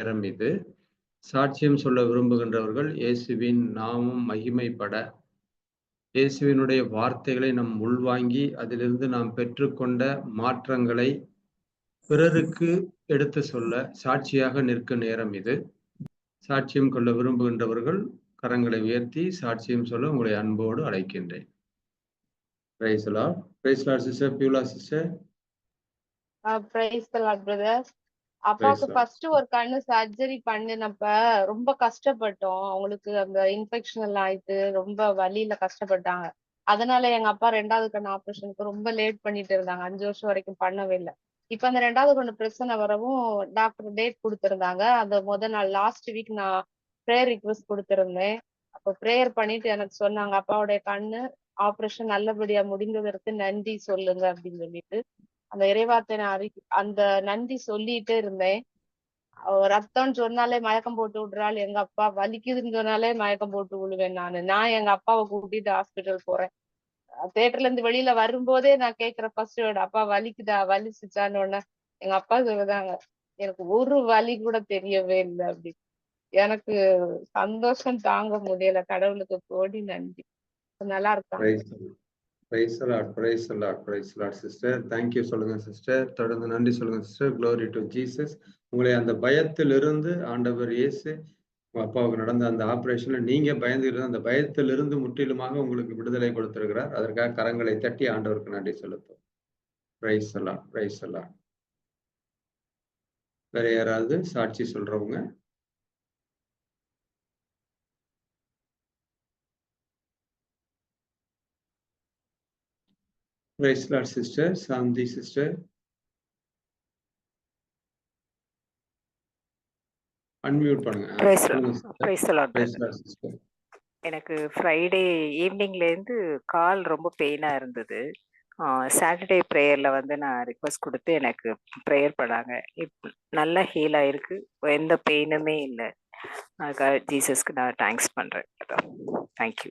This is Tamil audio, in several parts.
நேரம் இது. சாட்சியம் சொல்ல விரும்புகின்றவர்கள் இயேசுவின் நாமம் மகிமைப்பட, இயேசுவினுடைய வார்த்தைகளை நாம் உள்வாங்கி அதிலிருந்து நாம் பெற்றுக்கொண்ட மாற்றங்களை பிறருக்கு எடுத்து சொல்ல சாட்சியாக நிற்கும் நேரம் இது. சாட்சியம் கொள்ள விரும்புகின்றவர்கள் கரங்களை உயர்த்தி சாட்சியம் சொல்ல உங்களை அன்போடு அழைக்கின்றேன். Praise the Lord. Praise the Lord, sister. Pula, sister. Praise the Lord, brother. அப்பாவுக்கு ஃபர்ஸ்ட் ஒரு கண்ணு சர்ஜரி பண்ணினப்ப ரொம்ப கஷ்டப்பட்டோம். அவங்களுக்கு அந்த இன்ஃபெக்ஷன் எல்லாம் ஆயிட்டு ரொம்ப வலியில கஷ்டப்பட்டாங்க. அதனால எங்க அப்பா 2வது கண்ணு ஆபரேஷனுக்கு ரொம்ப லேட் பண்ணிட்டு இருந்தாங்க. 5 வருஷம் வரைக்கும் பண்ணவே இல்லை. இப்ப அந்த 2வது கண்ணு பிரச்சனை வரவும் டாக்டர் டேட் கொடுத்திருந்தாங்க. அந்த முதல் நாள் லாஸ்ட் வீக் நான் ப்ரேயர் ரிக்வெஸ்ட் கொடுத்திருந்தேன். அப்ப ப்ரேயர் பண்ணிட்டு எனக்கு சொன்னாங்க, அப்பாவுடைய கண்ணு ஆபரேஷன் நல்லபடியா முடிந்ததற்கு நன்றி சொல்லுங்க அப்படின்னு சொல்லிட்டு அந்த இறைவார்த்தை நான் அந்த நன்றி சொல்லிட்டே இருந்தேன். ரத்தம்னு சொன்னாலே மயக்கம் போட்டு விடுறாள் எங்க அப்பா, வலிக்குதுன்னு சொன்னாலே மயக்கம் போட்டு விழுவேன் நான் எங்க அப்பாவை கூட்டிட்டு ஹாஸ்பிட்டல் போறேன். தியேட்டர்ல இருந்து வெளியில வரும்போதே நான் கேட்கிற ஃபர்ஸ்ட் வேர்டு, அப்பா வலிக்குதா, வலிச்சுச்சான்னு உடனே எங்க அப்பா சொல்லுதாங்க, எனக்கு ஒரு வலி கூட தெரியவே இல்லை அப்படி. எனக்கு சந்தோஷம் தாங்க முடியல. கடவுளுக்கு கோடி நன்றி. நல்லா இருக்காங்க. Praise the Lord, praise the Lord, praise the Lord, sister. Thank you சொல்லுங்க சிஸ்டர். தொடர்ந்து நன்றி சொல்லுங்க சிஸ்டர். Glory to Jesus. உங்களை அந்த பயத்திலிருந்து ஆண்டவர் இயேசு அப்பாவுக்கு நடந்த அந்த ஆபரேஷன்ல நீங்க பயந்து அந்த பயத்திலிருந்து முற்றிலுமாக உங்களுக்கு விடுதலை கொடுத்திருக்கிறார். அதற்காக கரங்களை தட்டி ஆண்டவருக்கு நன்றி செலுத்தும். Praise the Lord, praise the Lord. வேற யாராவது சாட்சி சொல்றவங்க? Praise the Lord, sister. Sandhi, sister. Unmute பண்ணுங்க. Praise the Lord. எனக்கு ஃப்ரைடே ஈவினிங்ல இருந்து கால் ரொம்ப பெயினா இருந்தது. சாட்டர்டே ப்ரேயர்ல வந்து நான் ரிக்வெஸ்ட் கொடுத்து எனக்கு ப்ரேயர் பண்ணாங்க. நல்லா ஹீல் ஆயிருக்கு, எந்த பெயினுமே இல்லை. அதுக்காக ஜீசஸ்க்கு நான் தேங்க்ஸ் பண்றேன். Thank you.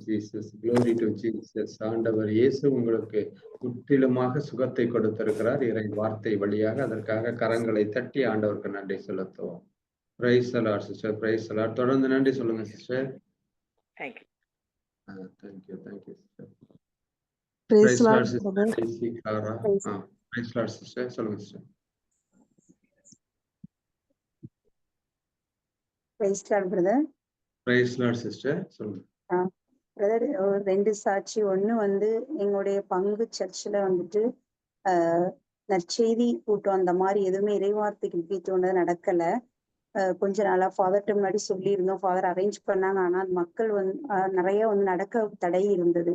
Jesus. Glory to Jesus. ஆண்டவர் இயேசு உங்களுக்கு முற்றிலுமாக சுகத்தை கொடுத்திருக்கிறார் இறை வார்த்தை வழியாக. அதற்காக கரங்களை தட்டி ஆண்டவருக்கு நன்றி செலுத்துவோம். Praise the Lord sister. Praise the Lord. தொடர்ந்து நன்றி சொல்லுங்க sister. Thank you. Thank you sister. Praise the Lord sister. Praise the Lord sister. சொல்லுங்க sister. Praise the Lord brother. Praise the Lord sister. சொல்லுங்க. பிரதர், ஒரு 2 சாட்சி. ஒண்ணு வந்து எங்களுடைய பங்கு சர்ச்சில் வந்துட்டு நற்செய்தி கூட்டம் அந்த மாதிரி எதுவுமே இறைவார்த்தைக்கு முக்கியத்துவம் நடக்கல. கொஞ்ச நாளா ஃபாதர்கிட்ட முன்னாடி சொல்லியிருந்தோம், ஃபாதர் அரேஞ்ச் பண்ணாங்க. ஆனால் மக்கள் நிறைய நடக்க தடை இருந்தது.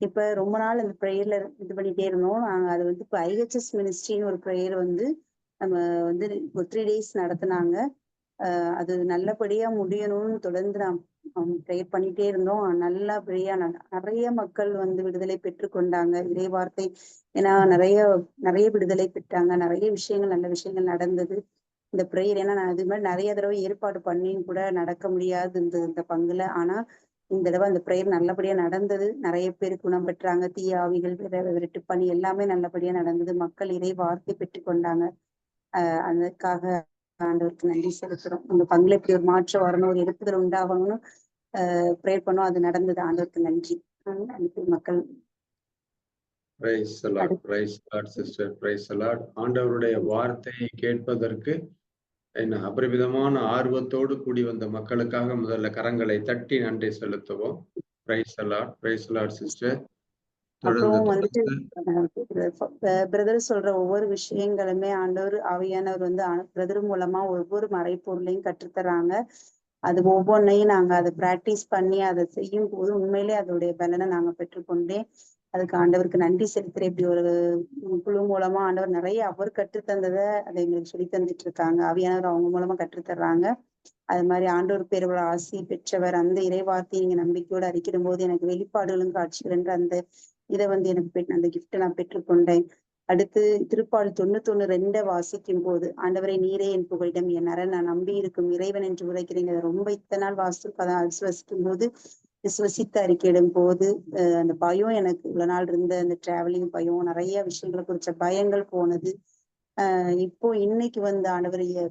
இப்ப ரொம்ப நாள் அந்த ப்ரேயர்ல இது பண்ணிட்டே இருந்தோம். நாங்க அது இப்போ ஐஹெச்எஸ் மினிஸ்ட்ரின்னு ஒரு ப்ரேயர் நம்ம ஒரு 3 days நடத்தினாங்க. அது நல்லபடியா முடியணும்னு தொடர்ந்து நான் ப்ரேயர் பண்ணிட்டே இருந்தோம். நல்லபடியா நிறைய மக்கள் விடுதலை பெற்றுக்கொண்டாங்க. இறை வார்த்தை ஏன்னா நிறைய விடுதலை பெற்றாங்க. நிறைய விஷயங்கள், நல்ல விஷயங்கள் நடந்தது இந்த ப்ரேயர். ஏன்னா நான் இது மாதிரி நிறைய தடவை ஏற்பாடு பண்ணியும் கூட நடக்க முடியாது இந்த பங்குல. ஆனா இந்த தடவை அந்த ப்ரேயர் நல்லபடியா நடந்தது. நிறைய பேர் குணம் பெற்றாங்க. தீய ஆவிகள் விரட்டு பண்ணி எல்லாமே நல்லபடியா நடந்தது. மக்கள் இறை வார்த்தை பெற்றுக்கொண்டாங்க. அதுக்காக ஆண்டவருக்கு நன்றி செலுத்துறோம். அந்த பங்குல இப்படி ஒரு மாற்றம் வரணும், ஒரு எழுப்புதல் உண்டாகணும்னு ப்ரேயர் பண்ணோம். அது நடந்தது. ஆண்டவருக்கு நன்றி. மக்கள் ஆண்டவருடைய வார்த்தையை கேட்பதற்கு என்ன அபரிமிதமான ஆர்வத்தோடு கூடி வந்த மக்களுக்காக முதல்ல கரங்களை தட்டி நன்றி செலுத்துவோம். Praise the Lord. Price the Lord sister. Brother சொல்ற ஒவ்வொரு விஷயங்களுமே ஆண்டவர் ஆவியானவர் பிரதர் மூலமா ஒவ்வொரு மறைப்பொருளையும் கற்றுத்தராங்க. அது ஒவ்வொன்றையும் நாங்க அதை பிராக்டிஸ் பண்ணி அதை செய்யும் போது உண்மையிலே அதோடைய பலனை நாங்க பெற்றுக்கொண்டேன். அதுக்கு ஆண்டவருக்கு நன்றி செலுத்துறேன். இப்படி ஒரு குழு மூலமா ஆண்டவர் நிறைய அவர் கற்றுத்தந்ததை அதை எங்களுக்கு சொல்லி தந்துட்டு இருக்காங்க. ஆவியானவர் அவங்க மூலமா கற்றுத்தர்றாங்க. அது மாதிரி ஆண்டவர் பேரோட ஆசி பெற்றவர். அந்த இறைவார்த்தையை நீங்க நம்பிக்கையோடு அறிக்கிடும் போது எனக்கு வெளிப்பாடுகளும் காட்சிகள் என்ற அந்த இதை எனக்கு அந்த கிஃப்டை நான் பெற்றுக்கொண்டேன். அடுத்து திருப்பாடல் 91:2 வாசிக்கும் போது, ஆண்டவரை நீரே என் புகழிடம், என் அரண், நான் நம்பி இருக்கும் இறைவன் என்று உரைக்கிறீங்க. ரொம்ப இத்தனை நாள் விசுவசிக்கும் போது, விசுவசித்து அறிக்கையிடும் போது அந்த பயம், எனக்கு இவ்வளவு நாள் இருந்த அந்த டிராவலிங் பயம், நிறைய விஷயங்களை குறிச்ச பயங்கள் போனது. இப்போ இன்னைக்கு ஆண்டவரைய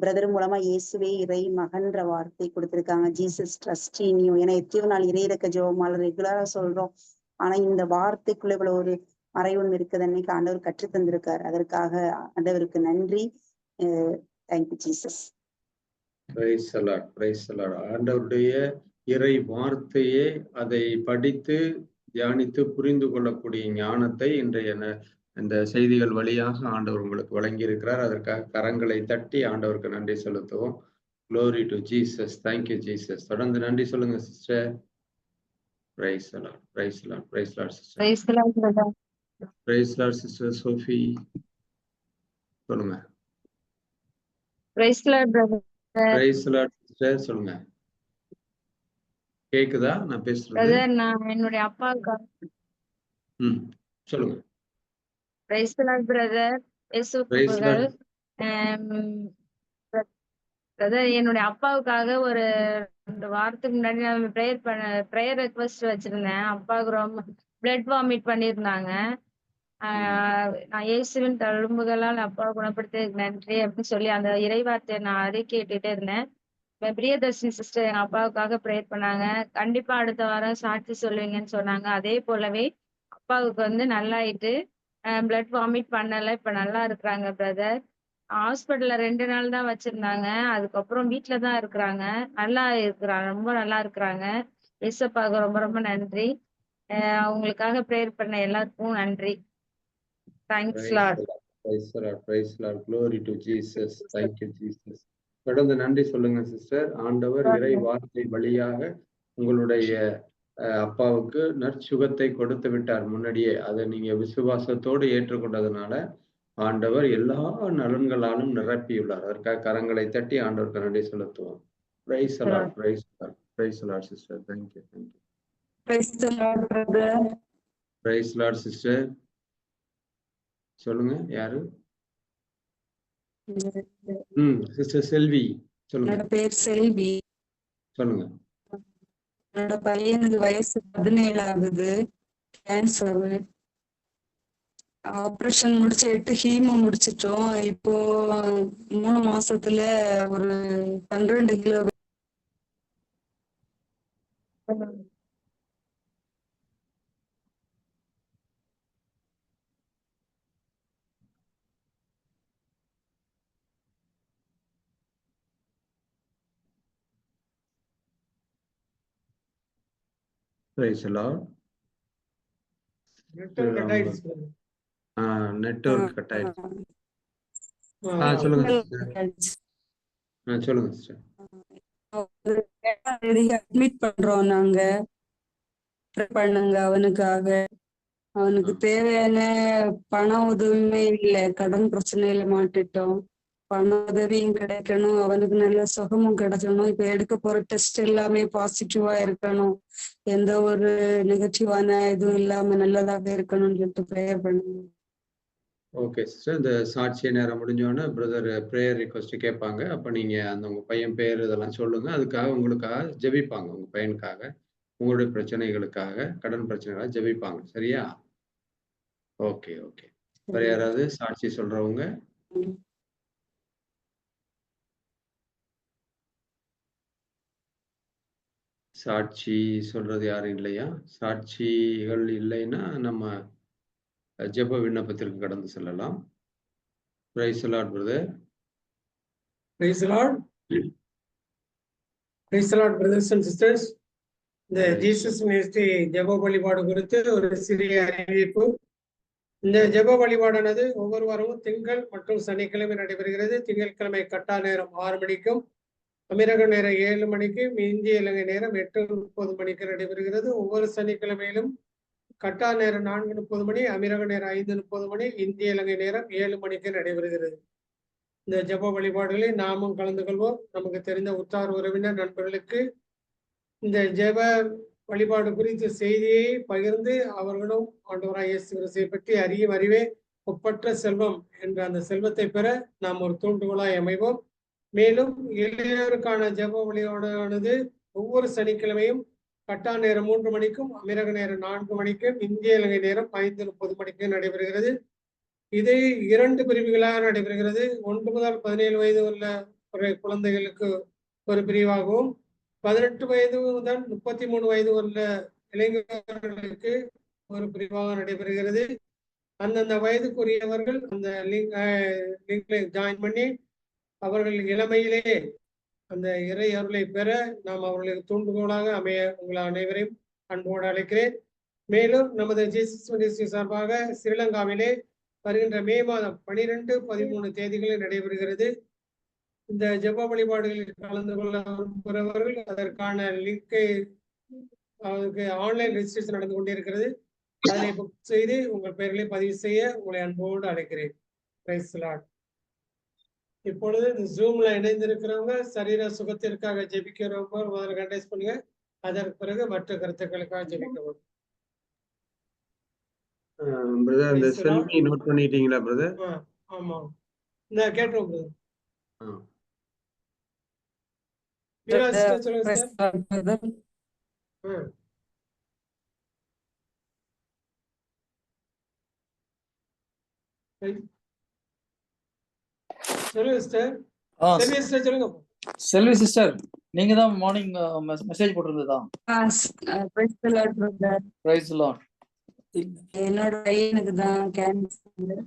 பிரதர் மூலமா இயேசுவே இறை மகன்ற வார்த்தை கொடுத்திருக்காங்க. Jesus trust in you. ஏன்னா எத்தனையோ நாள் இறை இறக்க ஜெபமால ரெகுலரா சொல்றோம். ஆனா இந்த வார்த்தைக்குள்ள இவ்வளவு ஒரு மறைவுன்னு இருக்குது அன்னைக்கு ஆண்டவர் கற்றுத் தந்திருக்காரு. அதற்காக ஆண்டவருக்கு நன்றி. Thank you Jesus. Price the Lord, price the Lord. ஆண்டவருடைய இறை வார்த்தையே அதை படித்து தியானித்து புரிந்து கொள்ளக்கூடிய ஞானத்தை இன்றைய இந்த செய்திகள் வழியாக ஆண்டவர் உங்களுக்கு வழங்கி இருக்கிறார். அதற்காக கரங்களை தட்டி ஆண்டவருக்கு நன்றி செலுத்துவோம். Glory to Jesus. Thank you Jesus. தொடர்ந்து நன்றி சொல்லுங்க sister. Praise the Lord, praise the Lord, praise the Lord sister. Praise the Lord, brother. Praise the Lord sister Sophie. சொல்லுங்க. Praise the Lord, brother. Praise the Lord sister சொல்லுங்க. கேக்குதா நான் பேசுறது? பிரதர், நான் என்னுடைய அப்பாவுக்காக சொல்லுங்க. Praise the Lord, brother. இயேசுவுக்குள் பிரதர், என்னுடைய அப்பாவுக்காக ஒரு 2 வாரத்துக்கு முன்னாடி நான் ப்ரேயர் ரெக்வெஸ்ட் வச்சிருந்தேன். அப்பாவுக்கு ரொம்ப பிளட் வாமிட் பண்ணியிருந்தாங்க. நான் இயேசுவின் தழும்புகளால் அப்பாவை குணப்படுத்தியதுக்கு நன்றி அப்படின்னு சொல்லி அந்த இறைவார்த்தையை நான் அறிக்கையிட்டுட்டே இருந்தேன். பிரியதர்ஷினி சிஸ்டர் எங்க அப்பாவுக்காக ப்ரேயர் பண்ணாங்க. கண்டிப்பா அடுத்த வாரம் சாட்சி சொல்லுவீங்கன்னு சொன்னாங்க. அதே போலவே அப்பாவுக்கு வந்து நல்லாயிட்டு பிளட் வாமிட் பண்ணல, இப்ப நல்லா இருக்கிறாங்க பிரதர். ஹாஸ்பிட்டல்ல 2 நாள் தான் வச்சிருந்தாங்க. அதுக்கப்புறம் வீட்டுலதான் இருக்கிறாங்க. நல்லா இருக்கிறாங்க, ரொம்ப நல்லா இருக்கிறாங்க. ஏசப்பாவுக்கு ரொம்ப ரொம்ப நன்றி. அவங்களுக்காக ப்ரேயர் பண்ண எல்லாருக்கும் நன்றி. Thanks Lord. Praise the Lord, praise the Lord. Glory to Jesus. Thank you Jesus. தொடர்ந்து நன்றி சொல்லுங்க சிஸ்டர். ஆண்டவர் இறை வார்த்தை வழியாக உங்களுடைய அப்பாவுக்கு நற்சுகத்தை கொடுத்து விட்டார் முன்னாடியே. அதை நீங்க விசுவாசத்தோடு ஏற்றுக்கொண்டதுனால ஆண்டவர் எல்லா நலன்களாலும் நிரப்பியுள்ளார். அதற்காக கரங்களை தட்டி ஆண்டவருக்கு நன்றி செலுத்துவோம். Praise the Lord, praise the Lord, praise the Lord sister. Thank you, thank you. Praise the Lord, brother. Praise the Lord sister. சொல்லுங்க யாரு? சிஸ்டர் செல்வி சொல்லுங்க. என்னோட பேர் செல்வி. சொல்லுங்க. என்னோட பையனுக்கு வயசு 17 ஆகுது. கேன்சர். ஆபரேஷன் முடிச்சு 8 ஹீமோ முடிச்சிட்டோம். இப்போ 3 மாசத்துல ஒரு 12 kilo. Praise the Lord. Network cut ஆயிடுச்சு. சொல்லுங்க சிஸ்டர். சொல்லுங்க சிஸ்டர். அட்மிட் பண்றோம் நாங்க. பண்ணுங்க அவனுக்காக. அவனுக்கு தேவையான பண உதவியுமே இல்லை. கடன் பிரச்சனையில மாட்டிட்டோம். பண உதவியும் கிடைக்கணும், அவனுக்கு நல்ல சுகமும் கிடைக்கணும். இப்ப எடுக்க போற டெஸ்ட் எல்லாமே பாசிட்டிவா இருக்கணும், எந்த ஒரு நெகட்டிவான இதுவும் இல்லாம நல்லதாக இருக்கணும்னு சொல்லிட்டு ப்ரேயர் பண்ணுங்க. ஓகே சிஸ்டர், இந்த சாட்சிய நேரம் முடிஞ்சோடனே பிரதர் ப்ரேயர் ரிக்வெஸ்ட் கேட்பாங்க. அப்ப நீங்க அந்த உங்க பையன் பேர் இதெல்லாம் சொல்லுங்க. அதுக்காக உங்களுக்காக ஜெபிப்பாங்க. உங்க பையனுக்காக, உங்களுடைய பிரச்சனைகளுக்காக, கடன் பிரச்சனைக்காக ஜெபிப்பாங்க. சரியா? Okay okay. வேற யாராவது சாட்சி சொல்றவங்க? சாட்சி சொல்றது யாரும் இல்லையா? சாட்சிகள் இல்லைன்னா நம்ம ஜெப விண்ணப்பத்திற்கு கடந்து செல்லலாம். Praise the Lord, brother. Praise the Lord. Praise the Lord, brothers and sisters. இந்த ஜீசஸ் மினிஸ்ட்ரி ஜெப வழிபாடு குறித்து ஒரு சிறிய அறிவிப்பு. இந்த ஜெப வழிபாடானது ஒவ்வொரு வாரமும் திங்கள் மற்றும் சனிக்கிழமை நடைபெறுகிறது. திங்கட்கிழமை கட்டா நேரம் 6 மணிக்கும், அமீரக நேரம் 7 மணிக்கும், இந்திய இலங்கை நேரம் 8:30 மணிக்கு நடைபெறுகிறது. ஒவ்வொரு சனிக்கிழமையிலும் கட்டா நேரம் 4:30 மணி, அமீரக நேரம் 5:30 மணி, இந்திய இலங்கை நேரம் 7 மணிக்கு நடைபெறுகிறது. இந்த ஜெப வழிபாடுகளில் நாமும் கலந்து கொள்வோம். நமக்கு தெரிந்த உற்றார் உறவினர் நண்பர்களுக்கு இந்த ஜெப வழிபாடு குறித்த செய்தியை பகிர்ந்து அவர்களும் ஆண்டவராகிய இயேசு கிறிஸ்துவை பற்றி அறியும் அறிவே ஒப்பற்ற செல்வம் என்ற அந்த செல்வத்தை பெற நாம் ஒரு தூண்டுகோலாய் அமைவோம். மேலும் இளையோருக்கான ஜெப வழிபாடானது ஒவ்வொரு சனிக்கிழமையும் கட்டா நேரம் 3 மணிக்கும், அமீரக நேரம் 4 மணிக்கும், இந்திய இலங்கை நேரம் 5:30 மணிக்கும் நடைபெறுகிறது. இது 2 பிரிவுகளாக நடைபெறுகிறது. 1 முதல் 17 வயது உள்ள குழந்தைகளுக்கு ஒரு பிரிவாகவும் 18 வயது முதல் 33 வயது உள்ள இளைஞர்களுக்கு ஒரு பிரிவாக நடைபெறுகிறது. அந்தந்த வயதுக்குரியவர்கள் அந்த லிங்க்ல ஜாயின் பண்ணி அவர்கள் இளமையிலே அந்த இறை அருளை பெற நாம் அவர்களுக்கு தூண்டுகோலாக அமைய உங்களை அனைவரையும் அன்போடு அழைக்கிறேன். மேலும் நமது ஜீசஸ் மினிஸ்ட்ரி சார்பாக ஸ்ரீலங்காவிலே வருகின்ற மே மாதம் 12, 13 தேதிகளில் நடைபெறுகிறது. இந்த ஜெப வழிபாடுகளில் கலந்து கொள்ள விரும்புகிறவர்கள் அதற்கான லிங்கை ஆன்லைன் ரெஜிஸ்ட்ரேஷன் நடந்து கொண்டிருக்கிறது. அதனை புக் செய்து உங்கள் பெயர்களை பதிவு செய்ய உங்களை அன்போடு அழைக்கிறேன். Price the Lord. இப்பொழுது இந்த ஜூம்ல இணைந்திருக்கிறவங்க சரீர சுகத்திற்காக ஜெபிக்கிறவங்க முதல்ல கண்டெஸ்ட் பண்ணுங்க. அதற்கு பிறகு மற்ற கருத்துக்களுக்காக ஜெபிக்கவும். பிரதர் இந்த செல்வி நோட் பண்ணிட்டீங்களா பிரதர்? ஆமா, இந்த கேட்டோம் பிரதர். சொல்லுங்க சார். செல்வி சிஸ்டர், நீங்க தான் மார்னிங் மெசேஜ் போட்டிருந்ததா? Praise the Lord. என்னோட பையனுக்கு தான் கேன்சர்.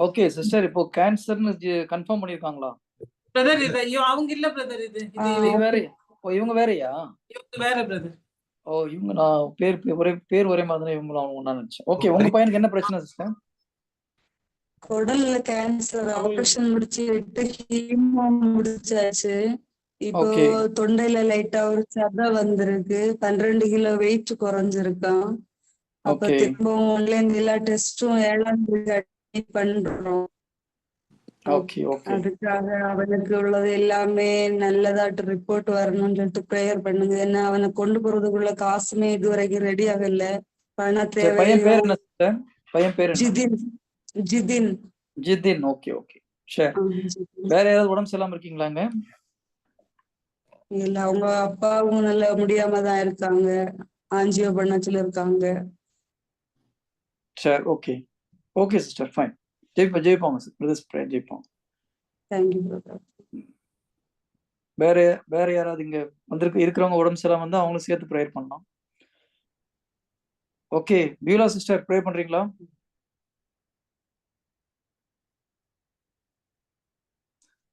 ஓகே சிஸ்டர், இப்போ கேன்சர்னு கன்ஃபார்ம் பண்ணிருக்காங்களா? பிரதர் இது அவங்க இல்ல பிரதர், இது வேற. ஓ, இவங்க வேறயா? இவங்க வேற பிரதர். ஓ, இவங்க நான் பேர் ஒரே மாதிரி இவங்க நான் நினைச்சேன். ஓகே, உங்க பையனுக்கு என்ன பிரச்சனை சிஸ்டர்? குடல்ல கேன்சர் ஆபரேஷன் முடிச்சு 8 ஹீமோ முடிச்சாச்சு. இப்போ தொண்டையில லைட்டா ஒரு சதை வந்திருக்கு. 12 கிலோ வெயிட் குறைஞ்சிருக்கான். அப்ப திரும்பவும் ஆன்லைன் எல்லா டெஸ்டும் 7ஆம் தேதி பண்றோம். அதுக்காக அவனுக்கு உள்ளது எல்லாமே நல்லதாட்டு ரிப்போர்ட் வரணும்னு சொல்லிட்டு ப்ரேயர் பண்ணுங்க. ஏன்னா அவனை கொண்டு போறதுக்குள்ள காசுமே இதுவரைக்கும் ரெடி ஆகல. பண தேவை. ஜிதின். ஓகே ஓகே சரி. வேற யாராவது உடம்பு சரியில்லாம இருக்கீங்களாங்க? இல்ல, அவங்க அப்பாவும் நல்ல முடியாம தான் இருக்காங்க. ஆஞ்சியோ பண்ணச்சுல இருக்காங்க. சரி, ஓகே ஓகே சிஸ்டர், ஃபைன். ஜெயிப்பாங்க சிஸ்டர், ஜெயிப்பாங்க. Thank you brother. வேற யாராவது இங்க இருக்கிறவங்க உடம்பு சரியில்லாம வந்தா அவங்களும் சேர்த்து ப்ரேயர் பண்ணலாம். ஓகே, பியூலா சிஸ்டர் ப்ரே பண்றீங்களா?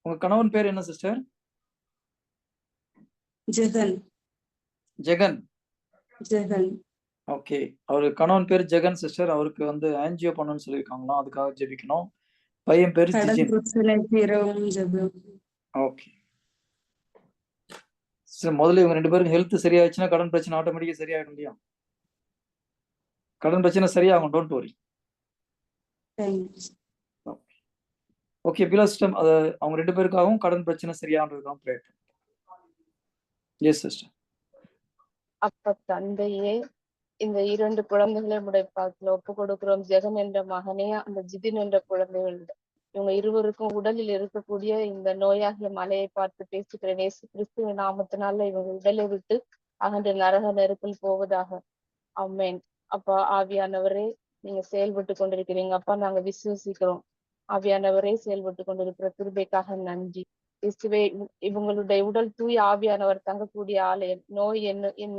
உங்க கணவன் பேர் என்ன சிஸ்டர்? ஜெகன். ஓகே, அவரு கணவன் பேர் ஜெகன் சிஸ்டர். அவருக்கு ஆன்ஜியோ பண்ணணும்னு சொல்லியிருக்காங்களாம், அதுக்காக ஜெபிக்கணும். பையன் பேர் ஜிஜின். ஓகே சார், முதல்ல இவங்க 2 பேரும் ஹெல்த் சரியாச்சுன்னா கடன் பிரச்சனை ஆட்டோமேட்டிக்கா சரியாயிடும் இல்லையா? கடன் பிரச்சனை சரியாகும், டோன்ட் வரி. ஓகே பிலா சிஸ்டம், அவங்க 2 பேருக்காகவும் கடன் பிரச்சனை சரியானதுக்காக ப்ரே பண்ணுங்க. Yes sister. அப்ப தந்தையே, இந்த 2 குழந்தைகளை உடைய பாத்துல ஒப்பு கொடுக்கிறோம். ஜெகன் என்ற மகனே, அந்த ஜிதின் என்ற குழந்தைகள், இவங்க இருவருக்கும் உடலில் இருக்கக்கூடிய இந்த நோயாகிய மலையை பார்த்து பேசுகிறேன். இயேசு கிறிஸ்துவின் நாமத்தினால இவங்க உடலை விட்டு அகன்று நரக நெருப்பில் போவதாக. ஆமென். அப்பா ஆவியானவரே, நீங்க செயல்பட்டு கொண்டிருக்கிறீங்க. அப்பா நாங்க விசுவசிக்கிறோம். ஆவியானவரே செயல்பட்டு கொண்டிருக்கிற கிருபைக்காக நன்றி. இயேசுவே, இவங்களுடைய உடல் தூய ஆவியானவர் தங்கக்கூடிய ஆலயம். நோய்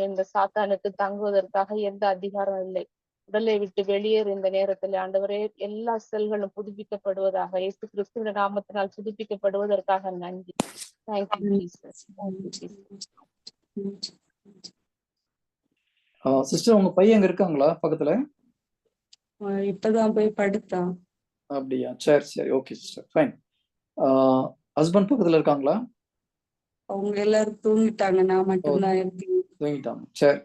இந்த சாத்தானுக்கு தங்குவதற்காக எந்த அதிகாரம் இல்லை. உடலை விட்டு வெளியேறு இந்த நேரத்தில் ஆண்டவரே. எல்லா செல்களும் புதுப்பிக்கப்படுவதாக. இயேசு கிறிஸ்துவின் நாமத்தினால் புதுப்பிக்கப்படுவதற்காக நன்றி. Thank you Jesus. சிஸ்டர், உங்க பையன் அங்க இருக்காங்களா பக்கத்துல? இப்பதான் போய் படுத்தான். அப்படியா, சரி சரி, ஓகே சிஸ்டர், ஃபைன். ஹஸ்பண்ட் பக்கத்துல இருக்காங்களா? அவங்க எல்லாரும் தூங்கிட்டாங்க, நான் மட்டும்தான் இருக்கேன். தூங்கிட்டாங்க, சரி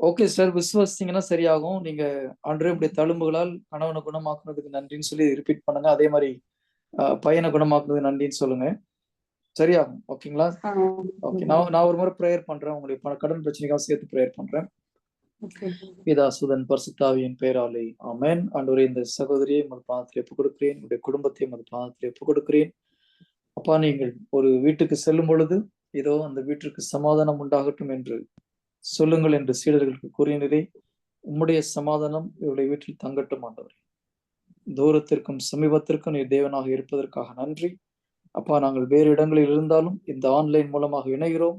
ஓகே சார். விசுவாசிங்கன்னா சரியாகும். நீங்க ஆண்டவருடைய தழும்புகளால் கணவனை குணமாக்குனதுக்கு நன்றின்னு சொல்லி ரிப்பீட் பண்ணுங்க. அதே மாதிரி பையனை குணமாக்குனதுக்கு நன்றின்னு சொல்லுங்க, சரியாகும். ஓகேங்களா? ஓகே, நான் ஒரு முறை ப்ரேயர் பண்றேன். உங்களுடைய கடன் பிரச்சனைக்காக சேர்த்து ப்ரேயர் பண்றேன். பிதா சுதன் பரிசுத்தாவியின் பெயராலே ஆமென். ஆண்டவரே, இந்த சகோதரியை உங்கள் பாதத்தில் ஒப்புக் கொடுக்கிறேன். உங்களுடைய குடும்பத்தை உங்கள் பாதத்தில் ஒப்புக் கொடுக்கிறேன். அப்பா, நீங்கள் ஒரு வீட்டுக்கு செல்லும் பொழுது இதோ அந்த வீட்டிற்கு சமாதானம் உண்டாகட்டும் என்று சொல்லுங்கள் என்று சீடர்களுக்கு கூறினரே. உம்முடைய சமாதானம் இவருடைய வீட்டில் தங்கட்டும் ஆண்டவரே. தூரத்திற்கும் சமீபத்திற்கும் நீர் தேவனாக இருப்பதற்காக நன்றி. அப்பா, நாங்கள் வேறு இடங்களில் இருந்தாலும் இந்த ஆன்லைன் மூலமாக இணைகிறோம்.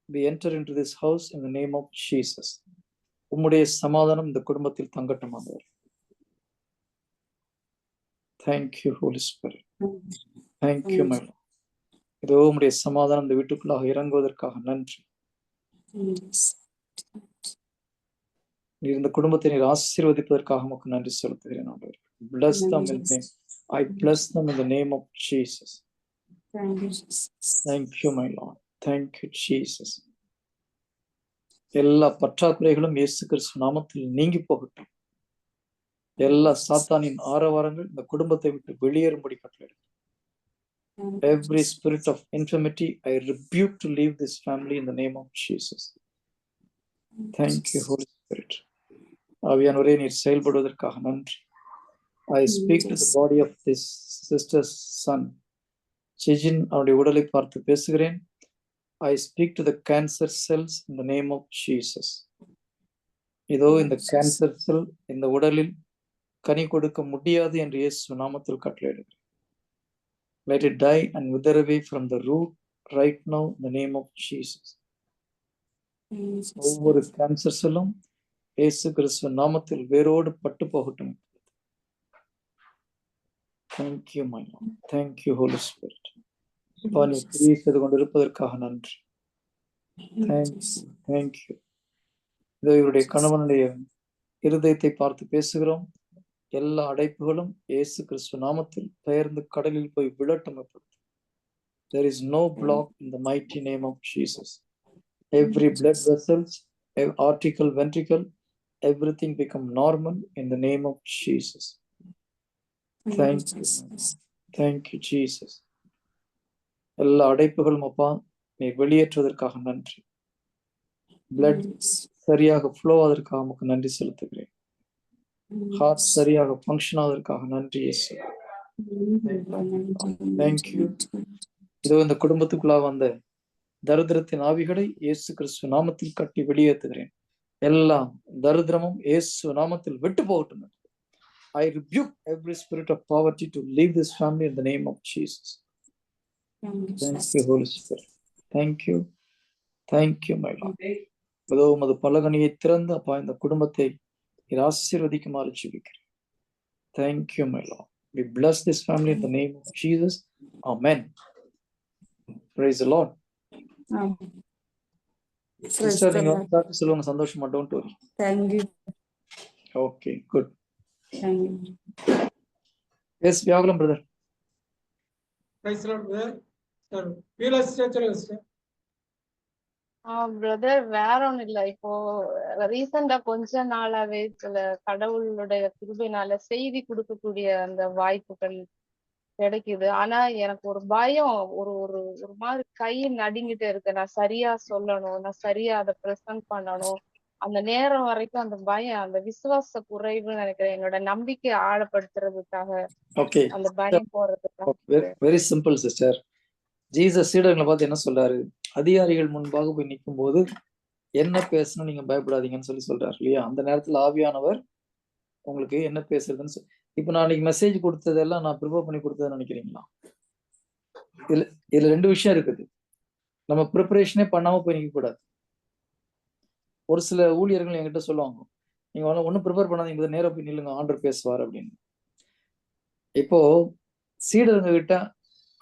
We enter into this house in the name of Jesus. உம்முடைய சமாதானம் இந்த குடும்பத்தில் தங்கட்டும் ஆண்டவரே. Thank you, Holy Spirit. Thank you, my Lord. இதோ உம்முடைய சமாதானம் இந்த வீட்டுக்குள்ளாக இறங்குவதற்காக நன்றி. நீர் இந்த குடும்பத்தை நீர் ஆசீர்வதிப்பதற்காக உமக்கு நன்றி செலுத்துகிறேன் ஆண்டவரே. Bless them in the name. I bless them in the name of Jesus. Thank you, my Lord. Thank you, Jesus. எல்லா பற்றாக்குறைகளும் இயேசு கிறிஸ்து நாமத்தில் நீங்கி போகட்டும். எல்லா சாத்தானின் ஆரவாரங்கள் இந்த குடும்பத்தை விட்டு வெளியேறும்படி கட்டளையிடுகிறேன். Every spirit of infirmity, I rebuke to leave this family in the name of Jesus. Thank you, Holy Spirit. ஆவியானவரே, நீர் செயல்படுவதற்காக நன்றி. I speak to the body of this sister's son. Chijin, அவருடைய உடலை பார்த்து பேசுகிறேன். I speak to the cancer cells in the name of Jesus. இதோ இந்த கேன்சர் செல் இந்த உடலில் கனி கொடுக்க முடியாது என்று இயேசு நாமத்தில் கட்டளையிடுகிறேன். Let it die and wither away from the root right now in the name of Jesus. ஒவ்வொரு கேன்சர் செல்லும் இயேசு கிறிஸ்து நாமத்தில் வேரோடு பட்டு போகட்டும். Thank you, my Lord. Thank you, Holy Spirit. நீ கிரியை செய்து கொண்டிருப்பதற்காக நன்றி. Thank you. இதோ இவருடைய கணவனுடைய இருதயத்தை பார்த்து பேசுகிறோம். எல்லா அடைப்புகளும் இயேசு கிறிஸ்து நாமத்தில் பெயர்ந்து கடலில் போய் விழட்டும். There is no block in the mighty name of Jesus. Every blood vessels, article, ventricle, everything become normal in the name of Jesus. Thank you. Thank you, Jesus. எல்லா அடைப்புகளும் அப்பா நீ வெளியேற்றுவதற்காக நன்றி. பிளட் சரியாக ஃப்ளோ ஆவதற்காக நமக்கு நன்றி செலுத்துகிறேன். ஹார்ட் சரியாக ஃபங்க்ஷன் ஆவதற்காக நன்றி இயேசு. Thank you. இதோ இந்த குடும்பத்துக்குள்ளாக வந்த தரித்திரத்தின் ஆவிகளை இயேசு கிறிஸ்து நாமத்தில் கட்டி வெளியேற்றுகிறேன். எல்லா தரித்திரமும் இயேசு நாமத்தில் விட்டு போகட்டும். I rebuke every spirit of poverty to leave this family in the name of Jesus. Thank you, Holy Spirit. Thank you. Thank you, my Lord. இதோ உமது பலகணியை திறந்து அப்பா இந்த குடும்பத்தை ஆசீர்வதிக்குமாறு ஜெபிக்கிறேன். Thank you, my Lord. We bless this family in the name of Jesus. Amen. Praise the Lord. Sister, நீங்க வந்து சொல்லுங்க சந்தோஷமா. Don't worry. Thank you. Okay, good. Thank you. Yes, Vyagalam brother. Praise the Lord, brother. Sir, Vila sister சொல்லுங்க sister. பிரதர், வேற ஒண்ணும் இல்ல. இப்போ ரீசெண்டா கொஞ்ச நாளாவே சில கடவுளுடைய கிருபையினால செய்தி கொடுக்கக்கூடிய அந்த வாய்ப்புகள் கிடைக்குது. ஆனா எனக்கு ஒரு பயம், ஒரு ஒரு ஒரு மாதிரி கை நடுங்கிட்டே இருக்கு. நான் சரியா சொல்லணும், நான் சரியா அதை பிரசன்ட் பண்ணணும். அந்த நேரம் வரைக்கும் அந்த பயம், அந்த விசுவாச குறைவுன்னு நினைக்கிறேன். என்னோட நம்பிக்கை ஆழப்படுத்துறதுக்காக அந்த பயம் போறதுக்காக. Very simple sister. ஜீசஸ் சீடர்களை பார்த்து என்ன சொல்றாரு? அதிகாரிகள் முன்பாக போய் நிற்கும் போது என்ன பேசணும் நீங்க பயப்படாதீங்கன்னு சொல்றாரு இல்லையா? அந்த நேரத்துல ஆவியானவர் உங்களுக்கு என்ன பேசுறதுன்னு இப்ப நான் இன்னைக்கு மெசேஜ் கொடுத்ததெல்லாம் நான் ப்ரிப்பேர் பண்ணி கொடுத்ததுன்னு நினைக்கிறீங்களா? இதுல ரெண்டு விஷயம் இருக்குது. நம்ம ப்ரிப்பரேஷனே பண்ணாம போய் நிற்க கூடாது. ஒரு சில ஊழியர்கள் என்கிட்ட சொல்லுவாங்க, நீங்க ஒன்னும் ப்ரிப்பேர் பண்ணாதீங்க, நேரா போய் நில்லுங்க, ஆண்டவர் பேசுவார் அப்படின்னு. இப்போ சீடருங்க கிட்ட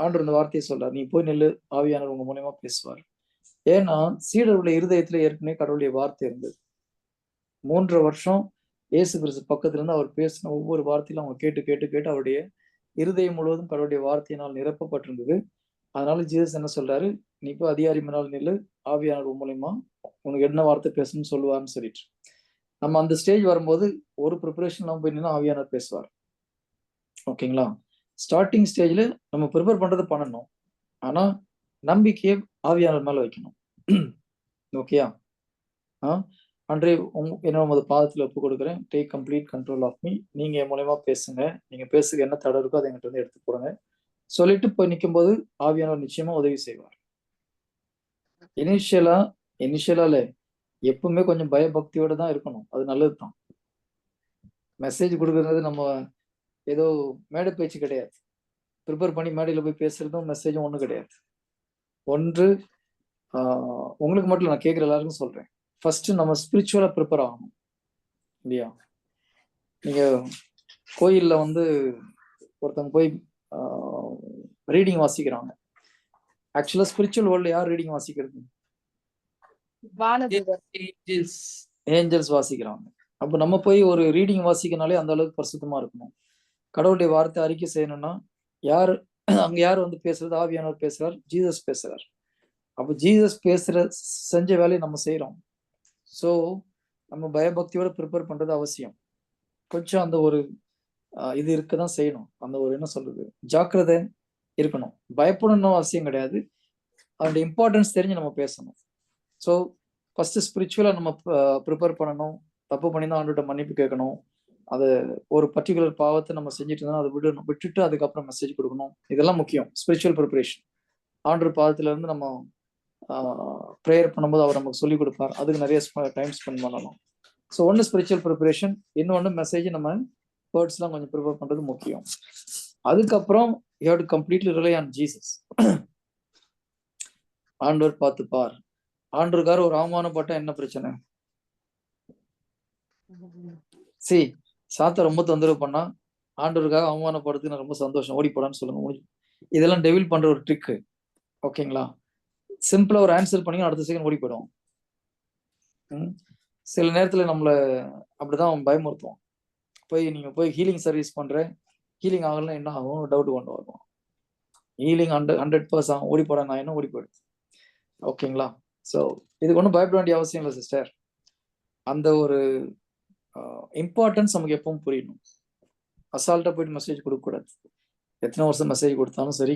ஆண்டவர் இந்த வார்த்தையை சொல்றாரு, நீ போய் நில்லு, ஆவியானவர் உங்க மூலமா பேசுவார். ஏன்னா சீடருடைய இருதயத்துல ஏற்கனவே கடவுளுடைய வார்த்தை இருந்தது. 3 வருஷம் இயேசு கிறிஸ்து பக்கத்துல இருந்து அவர் பேசின ஒவ்வொரு வார்த்தையிலும் அவங்க கேட்டு கேட்டு கேட்டு அவருடைய இருதயம் முழுவதும் கடவுளுடைய வார்த்தையினால் நிரப்பப்பட்டிருந்தது. அதனால ஜீசஸ் என்ன சொல்றாரு, நீ இப்போ அதிகாரி மேனால் நில்லு, ஆவியானவர் மூலமா உனக்கு என்ன வார்த்தை பேசணும்னு சொல்லுவார்னு சொல்லிட்டு. நம்ம அந்த ஸ்டேஜ் வரும்போது ஒரு ப்ரிப்பரேஷன் நம்ம போய் நின்னா ஆவியானவர் பேசுவார். ஓகேங்களா? ஸ்டார்டிங் ஸ்டேஜ்ல நம்ம ப்ரிப்பேர் பண்றது பண்ணணும், ஆனா நம்பிக்கையை ஆவியானவர் மேல வைக்கணும். ஓகேயா? அன்றே என்னோட பாதத்துல ஒப்பு கொடுக்குறேன். Take complete control of me. நீங்க என் மூலமா பேசுங்க, நீங்க பேசுக என்ன தடை இருக்கோ அதை என்கிட்ட வந்து எடுத்து போடுங்க சொல்லிட்டு போய் நிற்கும் போது ஆவியானவர் நிச்சயமா உதவி செய்வார். இனிஷியலால எப்பவுமே கொஞ்சம் பயபக்தியோட தான் இருக்கணும். அது நல்லதுதான். மெசேஜ் கொடுக்கறது நம்ம ஏதோ மேடை பேச்சு கிடையாது. ப்ரிப்பேர் பண்ணி மேடையில் போய் பேசுறதும் மெசேஜும் ஒன்றும் கிடையாது. ஒன்று உங்களுக்கு மட்டும் நான் கேட்குற எல்லாருக்கும் சொல்றேன், ஃபர்ஸ்ட் நம்ம ஸ்பிரிச்சுவலா ப்ரிப்பேர் ஆகணும் இல்லையா? நீங்க கோயில்ல வந்து ஒருத்தவங்க போய் ரீடிங் வாசிக்கிறாங்க. ஆக்சுவலா ஸ்பிரிச்சுவல் வேர்ல்டு யார் ரீடிங் வாசிக்கிறது? ஏஞ்சல்ஸ் வாசிக்கிறாங்க. அப்போ நம்ம போய் ஒரு ரீடிங் வாசிக்கனாலே அந்த அளவுக்கு பரிசுத்தமா இருக்கணும். கடவுளுடைய வார்த்தை அறிக்கை செய்யணும்னா யார் அங்க யார் வந்து பேசுறது? ஆவியானவர் பேசுறார், ஜீசஸ் பேசுறார். அப்போ ஜீசஸ் செஞ்ச வேலையை நம்ம செய்யறோம். ஸோ நம்ம பயபக்தியோட ப்ரிப்பேர் பண்றது அவசியம். கொஞ்சம் அந்த ஒரு இது இருக்கதான் செய்யணும். அந்த ஒரு என்ன சொல்றது, ஜாக்கிரதை இருக்கணும். பயப்படணும் அவசியம் கிடையாது. அதோட இம்பார்ட்டன்ஸ் தெரிஞ்சு நம்ம பேசணும். ஸோ ஃபர்ஸ்ட் ஸ்பிரிச்சுவலா நம்ம ப்ரிப்பேர் பண்ணணும். தப்பு பண்ணி தான் ஆண்டோட மன்னிப்பு கேட்கணும். அது ஒரு பர்டிகுலர் பாவத்தை நம்ம செஞ்சுட்டு இருந்தாலும் அதை விட்டுட்டு அதுக்கப்புறம் மெசேஜ் கொடுக்கணும். இதெல்லாம் முக்கியம். Spiritual preparation. ஆண்டர் பாதத்துல இருந்து நம்ம ப்ரேயர் பண்ணும்போது அவர் நமக்கு சொல்லிக் கொடுப்பார். அதுக்கு நிறைய டைம் ஸ்பெண்ட் பண்ணணும். ஸோ ஒன்று ஸ்பிரிச்சுவல் ப்ரிப்பரேஷன், இன்னொன்று மெசேஜ் நம்ம வேர்ட்ஸ்லாம் கொஞ்சம் ப்ரிப்பேர் பண்றது முக்கியம். அதுக்கப்புறம் you have to completely rely on Jesus. ஆண்டவர் பார்த்துப்பார். ஆண்டவருக்கார ஒரு அவமானப்பட்ட என்ன பிரச்சனை? சாத்த ரொம்ப தொந்தரவு பண்ணா ஆண்டவருக்காக அவமானப்படுறதுக்கு நான் ரொம்ப சந்தோஷம், ஓடி போடான்னு சொல்லுங்க, முடிஞ்சு. இதெல்லாம் டெவில் பண்ற ஒரு ட்ரிக்கு. ஓகேங்களா? சிம்பிளா ஒரு ஆன்சர் பண்ணி அடுத்த செகண்ட் ஓடி போயிடும். சில நேரத்துல நம்மள அப்படிதான் அவன் பயமுறுத்துவான். நீங்க போய் ஹீலிங் சர்வீஸ் பண்ற, ஹீலிங் ஆகலாம் என்ன ஆகும் டவுட் கொண்டு வருவோம். ஹீலிங் 100% ஆகும், ஓடி போட நான் என்ன ஓடி போயிடுது. ஓகேங்களா? ஸோ இதுக்கு ஒன்றும் பயப்பட வேண்டிய அவசியம் இல்லை சிஸ்டர். அந்த ஒரு இம்பார்ட்டன்ஸ் நமக்கு எப்பவும் புரியணும். அசால்ட்டா போயிட்டு மெசேஜ் கொடுக்கக்கூடாது. எத்தனை வருஷம் மெசேஜ் கொடுத்தாலும் சரி,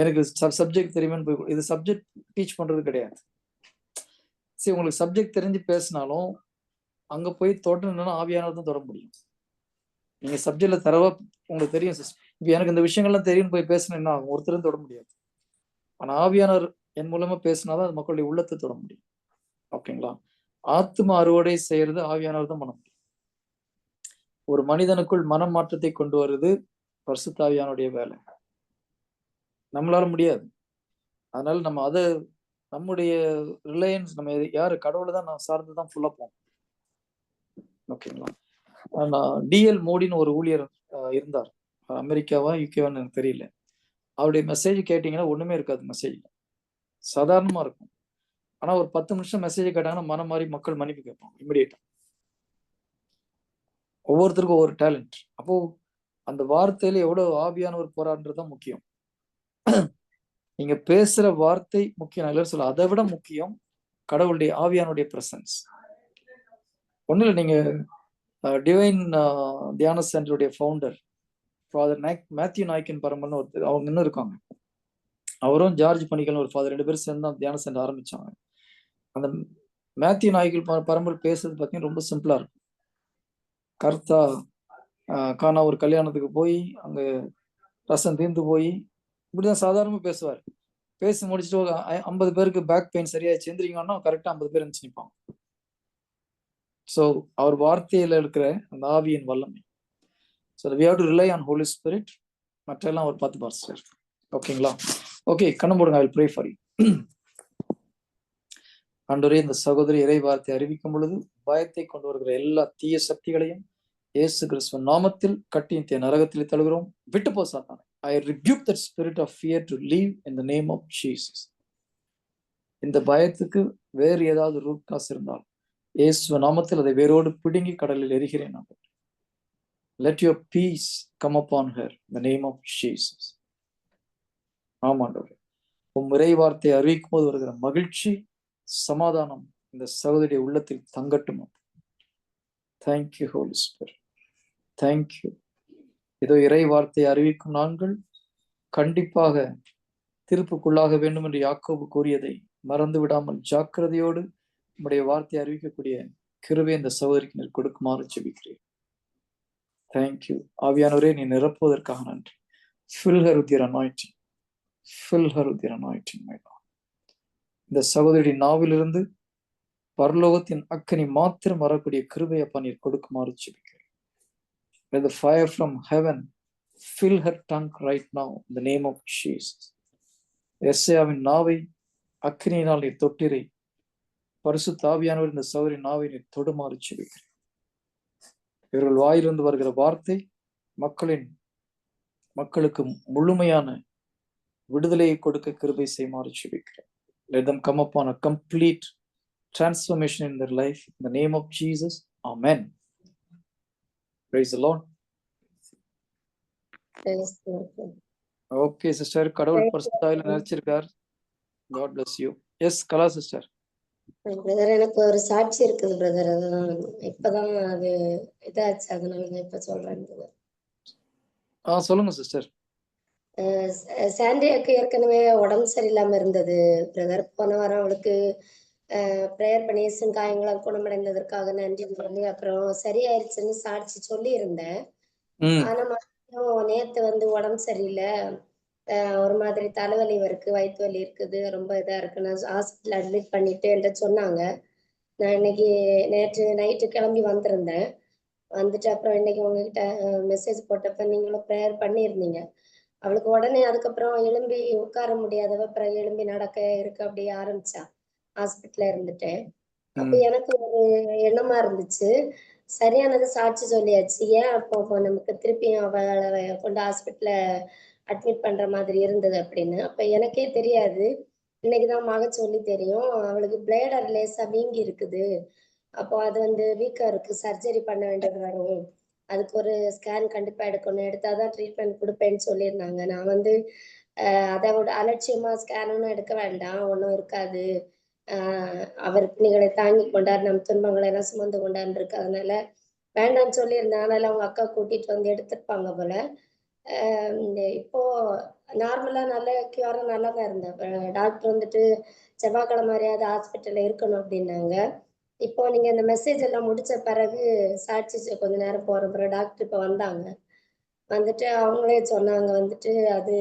எனக்கு சப்ஜெக்ட் தெரியுமேன்னு போய், இது சப்ஜெக்ட் டீச் பண்றது கிடையாது. சரி, உங்களுக்கு சப்ஜெக்ட் தெரிஞ்சு பேசினாலும் அங்க போய் தொடரணும்னா ஆவியானவர் தான் தொட முடியும். நீங்க சப்ஜெக்ட்ல தரவா உங்களுக்கு தெரியும் சிஸ்டர், இப்போ எனக்கு இந்த விஷயங்கள்லாம் தெரியும்னு போய் பேசணும்னா ஒருத்தரும் தொட முடியாது. ஆனா ஆவியானவர் என் மூலமா பேசினாதான் அது மக்களுடைய உள்ளத்தை தொட முடியும். ஓகேங்களா? ஆத்ம அறுவடை செய்யறது ஆவியானவர் தான் பண்ண முடியும். ஒரு மனிதனுக்குள் மனம் மாற்றத்தை கொண்டு வருது பரிசுத்த ஆவியானுடைய வேலை, நம்மளால முடியாது. அதனால நம்ம அதை நம்முடைய ரிலையன்ஸ் நம்ம யாரு கடவுளை தான் நம்ம சார்ந்துதான் ஃபுல்லா போவோம். ஓகேங்களா? டிஎல் மோடின்னு ஒரு ஊழியர் இருந்தார், அமெரிக்காவா யூகேவான்னு எனக்கு தெரியல. அவருடைய மெசேஜ் கேட்டீங்கன்னா ஒண்ணுமே இருக்காது, மெசேஜ்ல சாதாரணமா இருக்கும். ஆனா ஒரு 10 நிமிஷம் மெசேஜ் கேட்டாங்கன்னா மனம் மாறி மக்கள் மன்னிப்பு கேட்பாங்க இமிடியேட்டா. ஒவ்வொருத்தருக்கும் ஒவ்வொரு டேலண்ட். அப்போ அந்த வார்த்தையில எவ்வளவு ஆவியானவர் போராடுறதுதான் முக்கியம். நீங்க பேசுற வார்த்தை முக்கியம் எல்லாரும் சொல்ல, அதை விட முக்கியம் கடவுளுடைய ஆவியானுடைய பிரசன்ஸ். ஒண்ணு இல்லை, நீங்க டிவைன் தியான சென்டருடைய ஃபவுண்டர் ஃபாதர் மேத்யூ நாய்க்கன் பரம்பல்னு ஒருத்தர், அவங்க இன்னும் இருக்காங்க. அவரும் ஜார்ஜ் பணிக்கல் ஒரு ஃபாதர், 2 பேரும் சேர்ந்து தான் தியான சென்டர் ஆரம்பிச்சாங்க. அந்த மேத்யூ நாய்க்கல் பரம்பல் பேசுறது பார்த்தீங்கன்னா ரொம்ப சிம்பிளா இருக்கும். கர்த்தா காணா ஒரு கல்யாணத்துக்கு போய் அங்க ரசம் தீர்ந்து போய் இப்படிதான் சாதாரணமா பேசுவார். பேசி முடிச்சுட்டு 50 பேருக்கு பேக் பெயின் சரியாச்சு எந்திரிங்கன்னா கரெக்டா 50 பேர் இருந்துச்சு நிற்பாங்க. ஸோ அவர் வார்த்தையில இருக்கிற அந்த ஆவியின் வல்லமை. So we have to rely on Holy Spirit. மற்றெல்லாம் ஒரு 10%. ஓகேங்களா? ஓகே, கண்ணு மூடுங்க. I will pray for you. ஆண்டவரே, இந்த சகோதரி இறை வார்த்தை அறிவிக்கும் பொழுது பயத்தை கொண்டு வருகிற எல்லா தீய சக்திகளையும் இயேசு கிறிஸ்துவின் நாமத்தில் கட்டி நரகத்தில் தழுகிறோம். விட்டு போ சாத்தானே. I rebuke that spirit of fear to leave in the name of Jesus. இந்த பயத்துக்கு வேறு ஏதாவது ரூட் காசு இருந்தால் இயேசு நாமத்தில் அதை வேரோடு பிடுங்கி கடலில் எரிகிறேன். Let your peace come upon her in the name of Jesus. ஆமாண்டவரே, உம் இறை வார்த்தையை அறிவிக்கும் போது வருகிற மகிழ்ச்சி, சமாதானம் இந்த சகோதரிய உள்ளத்தில் தங்கட்டும். Thank you holy spirit, thank you. ஏதோ இறை வார்த்தையை அறிவிக்கும் நாங்கள் கண்டிப்பாக திருப்புக்குள்ளாக வேண்டும் என்று யாக்கோபு கூறியதை மறந்து விடாமல் ஜாக்கிரதையோடு நம்முடைய வார்த்தையை அறிவிக்கக்கூடிய கிருபை இந்த சகோதரிக்கு நீர் கொடுக்குமாறு ஜெபிக்கிறேன். தேங்க்யூ. ஆவியானவரே, நீ நிரப்புவதற்காக நன்றி. Fill her with your anointing. Fill her with your anointing, my Lord. இந்த சகோதரி நாவிலிருந்து பரலோகத்தின் அக்கனி மாத்திரம் வரக்கூடிய கிருபை அப்பா நீர் கொடுக்குமாறு ஜெபிக்கிறேன். Let the fire from heaven fill her tongue right now in the name of Jesus. எஸ்ஐயாவின் நாவை அக்கினியினால் நீ தொட்டிரை. பரிசுத்த ஆவியானவர் இந்த சகோதரி நாவை நீ தொடுமாறு ஜெபிக்கிறேன். இவர்கள் வாயிலிருந்து வருகிற வார்த்தை மக்களுக்கு முழுமையான விடுதலையை கொடுக்க கிருபை செய்யுமாறு ஜெபிக்கிறேன். Let them come upon a complete transformation in their life in the name of Jesus. Amen. Praise the Lord. Okay sister, கடவுள் பரிசுத்தாவில நிறைச்சிருக்கார். God bless you. Yes, Kala sister. Brother, எனக்கு ஒரு சாட்சி இருக்குது பிரதர். அதுதான் இப்பதான் அது இதாச்சு, அதனால நான் இப்ப சொல்றேன் பிரதர். சொல்லுங்க சிஸ்டர். சாண்டியாக்கு ஏற்கனவே உடம்பு சரியில்லாம இருந்தது பிரதர். போன வாரம் அவளுக்கு ப்ரேயர் பண்ணி காயங்களால் குணமடைந்ததற்காக நன்றி சொல்லி அப்புறம் சரியாயிருச்சுன்னு சாட்சி சொல்லி இருந்தேன். ஆனா நேத்து வந்து உடம்பு சரியில்லை, ஒரு மாதிரி தலைவலி இருக்கு, வயிற்று வலி இருக்குது, ரொம்ப இதா இருக்கு. நான் ஹாஸ்பிட்டல் அட்மிட் பண்ணிட்டு என்கிட்ட சொன்னாங்க. நான் இன்னைக்கு நேற்று நைட்டு கிளம்பி வந்திருந்தேன். வந்துட்டு அப்புறம் இன்னைக்கு உங்ககிட்ட மெசேஜ் போட்டப்ப நீங்களும் ப்ரேயர் பண்ணியிருந்தீங்க. அவளுக்கு உடனே அதுக்கப்புறம் எழும்பி உட்கார முடியாதவ அப்புறம் எழும்பி நடக்க இருக்க அப்படியே ஆரம்பிச்சா ஹாஸ்பிட்டல்ல இருந்துட்டேன். அப்ப எனக்கு ஒரு எண்ணமா இருந்துச்சு, சரியானது சாட்சி சொல்லியாச்சு, ஏன் அப்போ நமக்கு திருப்பியும் அவளை கொண்டு ஹாஸ்பிட்டல்ல அட்மிட் பண்ற மாதிரி இருந்தது அப்படின்னு. அப்ப எனக்கே தெரியாது, இன்னைக்குதான் மக சொல்லி தெரியும். அவளுக்கு பிளேடர் லேசா வீங்கி இருக்குது, அப்போ அது வந்து வீக்கா இருக்கு, சர்ஜரி பண்ண வேண்டியது வரும், அதுக்கு ஒரு ஸ்கேன் கண்டிப்பா எடுக்கணும், எடுத்தாதான் ட்ரீட்மெண்ட் கொடுப்பேன்னு சொல்லியிருந்தாங்க. நான் வந்து அதோட அலட்சியமா ஸ்கேன் ஒன்றும் எடுக்க வேண்டாம், ஒன்றும் இருக்காது, அவர் பிள்ளைகளை தாங்கி கொண்டார், நம் துன்பங்களை எல்லாம் சுமந்து கொண்டான்னு இருக்கு, அதனால வேண்டாம்னு சொல்லியிருந்தேன். அதனால அவங்க அக்கா கூட்டிட்டு வந்து எடுத்திருப்பாங்க போல. இப்போ நார்மலா நல்ல கியூரா நல்லா தான் இருந்தேன். டாக்டர் வந்துட்டு செவ்வாய்க்கிழமை மாதிரியாவது ஹாஸ்பிட்டல்ல இருக்கணும் அப்படின்னாங்க. இப்போ நீங்க இந்த மெசேஜ் எல்லாம் முடிச்ச பிறகு சாட்சி கொஞ்ச நேரம் போற பிறகு டாக்டர் இப்போ வந்தாங்க. வந்துட்டு அவங்களே சொன்னாங்க வந்துட்டு அது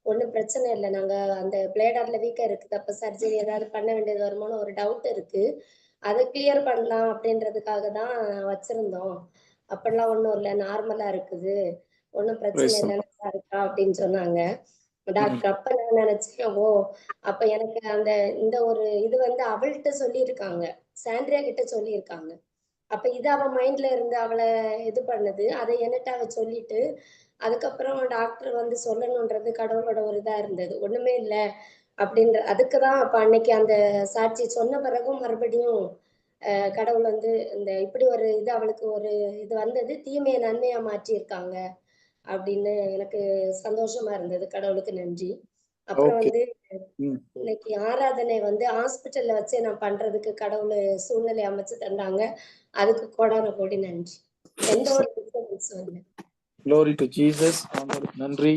ஒன்றும் பிரச்சனை இல்லை, நாங்க அந்த பிளேடர்ல வீக்கா இருக்குது, அப்ப சர்ஜரி ஏதாவது பண்ண வேண்டியது வருமோன்னு ஒரு டவுட் இருக்கு, அதை கிளியர் பண்ணலாம் அப்படின்றதுக்காக தான் வச்சிருந்தோம், அப்படிலாம் ஒன்றும் இல்லை, நார்மலா இருக்குது, ஒன்றும் பிரச்சனை இல்லை, நல்லா இருக்கா அப்படின்னு சொன்னாங்க டாக்டர். அப்ப நான் நினைச்சேன், ஓ அப்ப எனக்கு அந்த இந்த ஒரு இது வந்து அவள்கிட்ட சொல்லியிருக்காங்க, சாண்ட்ரியா கிட்ட சொல்லியிருக்காங்க. அப்ப இது அவ மைண்ட்ல இருந்து அவளை இது பண்ணுது, அதை என்கிட்ட அவ சொல்லிட்டு அதுக்கப்புறம் டாக்டர் வந்து சொல்லணுன்றது கடவுளோட ஒரு இதா இருந்தது, ஒண்ணுமே இல்லை அப்படின்ற. அதுக்குதான் அப்ப அன்னைக்கு அந்த சாட்சி சொன்ன பிறகும் மறுபடியும் கடவுள் வந்து இந்த இப்படி ஒரு இது அவளுக்கு ஒரு இது வந்தது, தீமையை நன்மையா மாற்றியிருக்காங்க அப்படின்னு எனக்கு சந்தோஷமா இருந்தது. கடவுளுக்கு நன்றி. அப்புறம் வந்து இன்னைக்கு ஆராதனை வந்து ஹாஸ்பிட்டல்ல வச்சே நான் பண்றதுக்கு கடவுள் சூழ்நிலை அமைச்சு தந்தாங்க, அதுக்கு கோடான கோடி நன்றி. எந்த ஒரு டிஸ்டர்பன்ஸும் இல்லை. Glory to Jesus. நன்றி.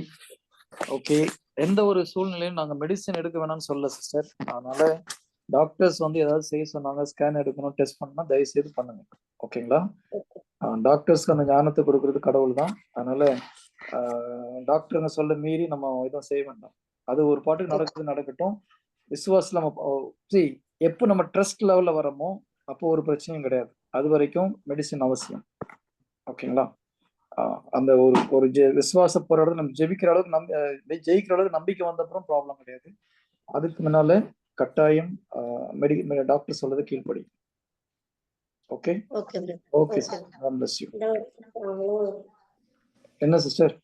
ஓகே, எந்த ஒரு சூழ்நிலையும் நாங்க மெடிசன் எடுக்க வேணாம்னு சொல்ல சிஸ்டர். அதனால டாக்டர்ஸ் வந்து ஏதாவது செய்ய சொன்னாங்க, ஸ்கேன் எடுக்கணும், டெஸ்ட் பண்ணா தயவு செய்து பண்ணுங்க. ஓகேங்களா? டாக்டர்ஸ்க்கு அந்த ஞானத்தை கொடுக்கறது கடவுள் தான். அதனால டாக்டருங்க சொல்ல மீறி நம்ம எதுவும் செய்ய வேண்டாம். அது ஒரு பாட்டுக்கு நடக்குது, நடக்கட்டும். விசுவாசம் நம்ம எப்போ நம்ம ட்ரஸ்ட் லெவல்ல வரமோ அப்போ ஒரு பிரச்சனையும் கிடையாது. அது வரைக்கும் மெடிசின் அவசியம். ஓகேங்களா? அந்த ஒரு விசுவாச போராட்டம் நம்ம ஜெபிக்கிற அளவுக்கு ஜெயிக்கிற அளவுக்கு நம்பிக்கை வந்த அப்புறம் ப்ராப்ளம் கிடையாது. அதுக்கு முன்னால கட்டாயம் டாக்டர் சொல்றது கீழ்ப்படி. Okay okay sir. God bless you. என்ன சிஸ்டர்?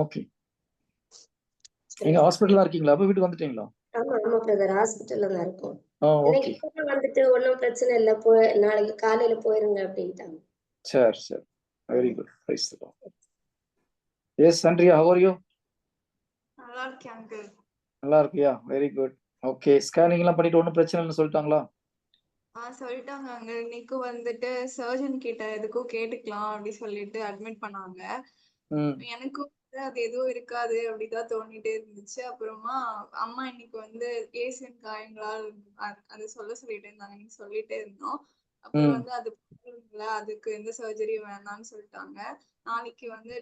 ஓகே, நீங்க ஹாஸ்பிட்டல்ல இருக்கீங்களா? அப்ப வீட்டுக்கு வந்துட்டீங்களா? ஆமா ஆமா பிரதர், ஹாஸ்பிட்டல்ல தான் இருக்கோம். ஓகே, வந்துட்டு ஒன்னும் பிரச்சனை இல்ல, நாளைக்கு காலையில போயிருங்க அப்படின்ட்டாங்க. சரி சரி, very good. Praise the Lord. Yes Chandriya, how are you? நல்லா இருக்கேன் அங்கிள். நல்லா இருக்கியா? Very good. ஓகே, ஸ்கேனிங் எல்லாம் பண்ணிட்டு ஒன்னும் பிரச்சனை இல்லைன்னு சொல்லிட்டாங்களா? சொல்லிட்டாங்க அங்கிள். இன்னைக்கு வந்துட்டு சர்ஜன் கிட்ட எதுக்கும் கேட்டுக்கலாம் அப்படி சொல்லிட்டு அட்மிட் பண்ணாங்க. எனக்கும் அது எதுவும் இருக்காது அப்படிதான் தோணிட்டே இருந்துச்சு. அப்புறமா அம்மா இன்னைக்கு வந்து ஏசியன் காயங்களால் அது சொல்லிட்டே இருந்தாங்க, நீங்க சொல்லிட்டே இருந்தோம். அப்புறம் வந்து அது அதுக்கு எந்த சர்ஜரியும் வேணாம்னு சொல்லிட்டாங்க. நாளைக்கு வந்து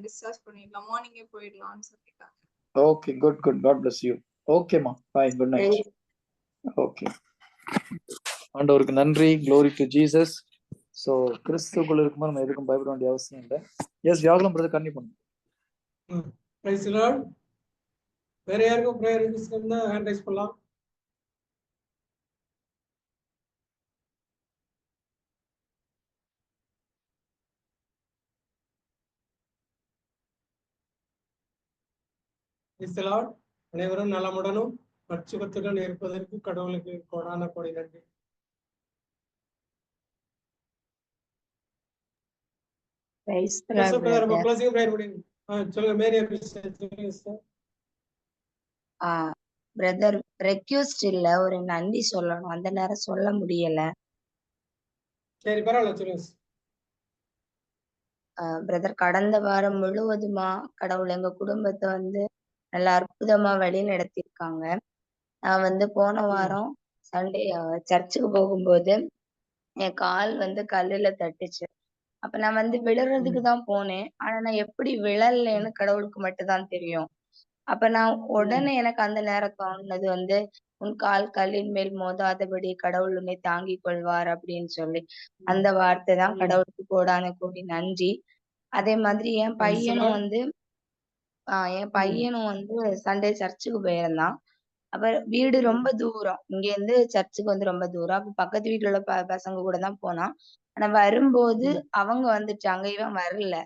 டிஸ்சார்ஜ் பண்ணிடலாம், மார்னிங்கே போயிடலாம்னு சொல்லிட்டாங்க. Okay, good good. God bless you. ஓகேமா, பை, குட் நைட். ஓகே. ஆண்டவருக்கு நன்றி. Glory to Jesus. ஸோ கிறிஸ்துக்குள்ள இருக்கும்போது நம்ம எதுக்கும் பயப்பட வேண்டிய அவசியம் இல்லை. எஸ் வியாகுலம் பிரதர் கண்டிப்பா பண்ணுங்க. Price the Lord. வேற யாருக்கும் பிரேயர் ரிக்வெஸ்ட் இருந்தா ஹேண்ட் ரைஸ் பண்ணலாம். Price the Lord. அனைவரும் நலமுடனும் பட்சுகத்துடன் இருப்பதற்கு கடவுளுக்கு கோடான கோடி நன்றி. Price the Lord brother. Closing prayer முடிங்க. சொல்லுங்க மேரி சொல்லுங்க. பிரதர் ரெக்வெஸ்ட் இல்ல, ஒரு நன்றி சொல்லணும். அந்த நேரம் சொல்ல முடியல. சரி பரவாயில்ல சொல்லுங்க. பிரதர் கடந்த வாரம் முழுவதுமா கடவுள் எங்க குடும்பத்தை நல்லா அற்புதமா வழி நடத்திருக்காங்க. நான் போன வாரம் சண்டே சர்ச்சுக்கு போகும்போது என் கால் கல்லுல தட்டுச்சு. அப்ப நான் விழுறதுக்கு தான் போனேன். ஆனா நான் எப்படி விழலைன்னு கடவுளுக்கு மட்டும் தான் தெரியும். அப்ப நான் உடனே எனக்கு அந்த நேரம் தோணுனது உன் கால் கல்லின் மேல் மோதாதபடி கடவுள் உன்னை தாங்கிக் கொள்வார் அப்படின்னு சொல்லி. அந்த வார்த்தை தான். கடவுளுக்கு கோடான கோடி நன்றி. அதே மாதிரி என் பையனும் சண்டே சர்ச்சுக்கு போயிருந்தான். அப்ப வீடு ரொம்ப தூரம், இங்க இருந்து சர்ச்சுக்கு ரொம்ப தூரம். அப்ப பக்கத்து வீட்டுல உள்ள பசங்க கூட தான் போனான். ஆனா வரும்போது அவங்க வந்துட்டாங்க, இவன் வரல.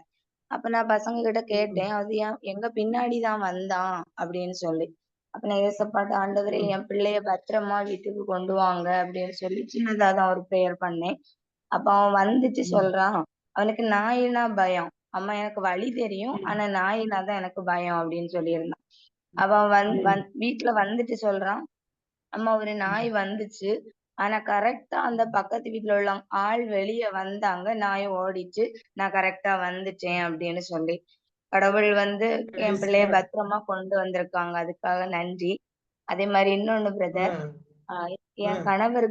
அப்ப நான் பசங்க கிட்ட கேட்டேன், அது எங்க பின்னாடிதான் வந்தான் அப்படின்னு சொல்லி. அப்ப நான் ஏசப்பாட்ட, ஆண்டவரே என் பிள்ளைய பத்திரமா வீட்டுக்கு கொண்டு வாங்க அப்படின்னு சொல்லி சின்னதா தான் ஒரு ப்ரேயர் பண்ணேன். அப்ப அவன் வந்துட்டு சொல்றான், அவனுக்கு நாயினா பயம். அம்மா எனக்கு வழி தெரியும், ஆனா நாயினா தான் எனக்கு பயம் அப்படின்னு சொல்லியிருந்தான். அப்ப அவன் வீட்டுல வந்துட்டு சொல்றான், அம்மா ஒரு நாய் வந்துச்சு, ஆனா கரெக்டா அந்த பக்கத்து வீட்டுல உள்ள ஆள் வெளியே வந்தாங்க, நாய் ஓடிச்சு, நான் கரெக்டா வந்துட்டேன் அப்படின்னு சொல்லி. கடவுள் என் பிள்ளைய பத்திரமா கொண்டு வந்திருக்காங்க, அதுக்காக நன்றி. அதே மாதிரி இன்னொன்னு பிரதர், என் கணவர்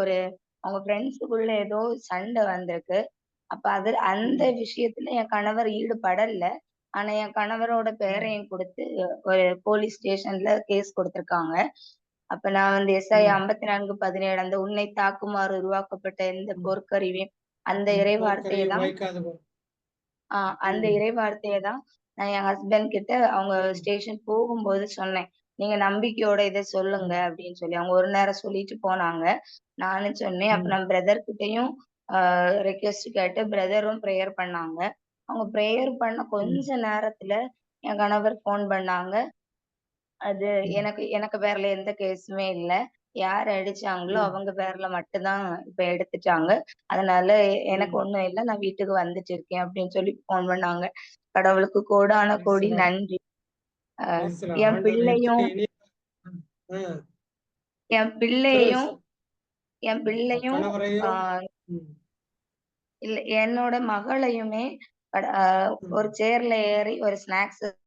ஒரு அவங்க ஃப்ரெண்ட்ஸுக்குள்ள ஏதோ சண்டை வந்திருக்கு. அப்ப அந்த விஷயத்துல என் கணவர் ஈடுபடல. ஆனா என் கணவரோட பேரையும் கொடுத்து ஒரு போலீஸ் ஸ்டேஷன்ல கேஸ் கொடுத்திருக்காங்க. அப்ப நான் எஸ்ஐயா 54:17 அந்த உன்னை தாக்குமாறு உருவாக்கப்பட்ட எந்த போர்க்கருவியும் அந்த இறைவார்த்தையை தான் நான் என் ஹஸ்பண்ட் கிட்ட அவங்க ஸ்டேஷன் போகும்போது சொன்னேன். நீங்க நம்பிக்கையோட இதை சொல்லுங்க அப்படின்னு சொல்லி. அவங்க ஒரு நேரம் சொல்லிட்டு போனாங்க. நானும் சொன்னேன். அப்ப நான் பிரதர் கிட்டையும் ரெக்வெஸ்ட் கேட்டு பிரதரும் ப்ரேயர் பண்ணாங்க. அவங்க ப்ரேயர் பண்ண கொஞ்ச நேரத்துல என் கணவர் போன் பண்ணாங்க. அது எனக்கு பேர்ல எந்த கேஸுமே இல்ல. யார் அடிச்சாங்களோ அவங்க பேர்ல மட்டும்தான் இப்ப எடுத்துட்டாங்க. அதனால எனக்கு ஒண்ணும் இல்ல, நான் வீட்டுக்கு வந்துட்டு இருக்கேன் அப்படின்னு சொல்லி போன் பண்ணாங்க. கடவுளுக்கு கோடான கோடி நன்றி. என் பிள்ளையும் இல்ல என்னோட மகளையுமே ஒரு சேர்ல ஏறி ஒரு ஸ்நாக்ஸ்